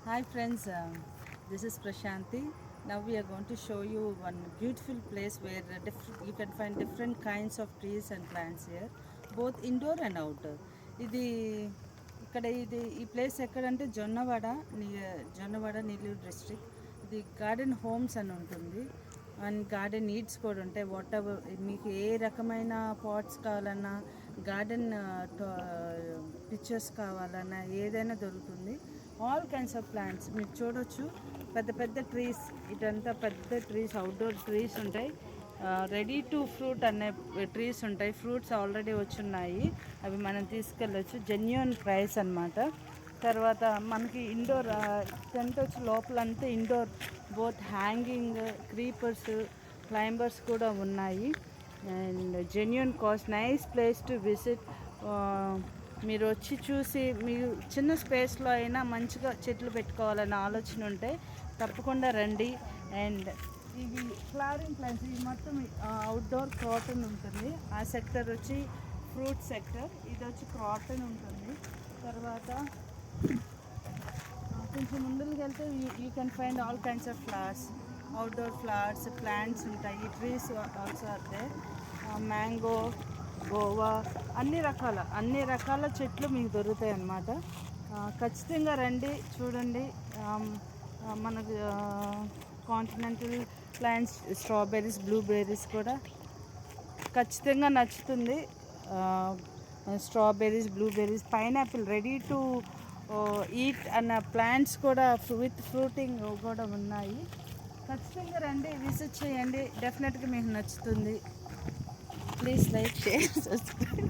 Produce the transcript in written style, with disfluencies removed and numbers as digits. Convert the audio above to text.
Hi friends, this is Prashanti. Now we are going to show you one beautiful place where you can find different kinds of trees and plants here, both indoor and outdoor. ఇది ఈ place ఎక్కడంటే Jonnawada Nellore district. ఇది garden homes అని ఉంటుంది and garden needs కూడా ఉంటాయి. What ever మీకు ఏ రకమైన పాట్స్ కావాలన్నా, గార్డెన్ పిక్చర్స్ కావాలన్నా ఏదైనా దొరుకుతుంది. ఆల్ కైండ్స్ ఆఫ్ ప్లాంట్స్ మీరు చూడొచ్చు. పెద్ద పెద్ద ట్రీస్, ఇటంతా పెద్ద ట్రీస్, అవుట్డోర్ ట్రీస్ ఉంటాయి. రెడీ టు ఫ్రూట్ అనే ట్రీస్ ఉంటాయి. ఫ్రూట్స్ ఆల్రెడీ వచ్చున్నాయి, అవి మనం తీసుకెళ్ళచ్చు. జెన్యూన్ ప్రైస్ అనమాట. తర్వాత మనకి ఇండోర్ టెంట్ వచ్చి లోపలంతా indoor, both hanging creepers, climbers కూడా ఉన్నాయి. And genuine cost, nice place to visit. మీరు వచ్చి చూసి మీరు చిన్న స్పేస్లో అయినా మంచిగా చెట్లు పెట్టుకోవాలన్న ఆలోచన ఉంటే తప్పకుండా రండి. అండ్ ఇవి ఫ్లవరింగ్ ప్లాంట్స్, ఇది మొత్తం అవుట్డోర్ క్రాటన్ ఉంటుంది. ఆ సెక్టర్ వచ్చి ఫ్రూట్ సెక్టర్, ఇది వచ్చి క్రాటన్ ఉంటుంది. తర్వాత కొంచెం ముందుకు వెళ్తే you can find all kinds of flowers, outdoor flowers, plants ఉంటాయి. ట్రీస్ ఆల్సో అయితే మ్యాంగో, గోవా, అన్ని రకాల చెట్లు మీకు దొరుకుతాయి అన్నమాట. ఖచ్చితంగా రండి, చూడండి. మనకు కాంటినెంటల్ ప్లాంట్స్, స్ట్రాబెర్రీస్, బ్లూబెర్రీస్ కూడా ఖచ్చితంగా నచ్చుతుంది. Strawberries, blueberries, pineapple, ready to eat అన్న ప్లాంట్స్ కూడా విత్ ఫ్రూటింగ్ కూడా ఉన్నాయి. ఖచ్చితంగా రండి, విజిట్ చేయండి, డెఫినెట్గా మీకు నచ్చుతుంది. Please like, share, subscribe.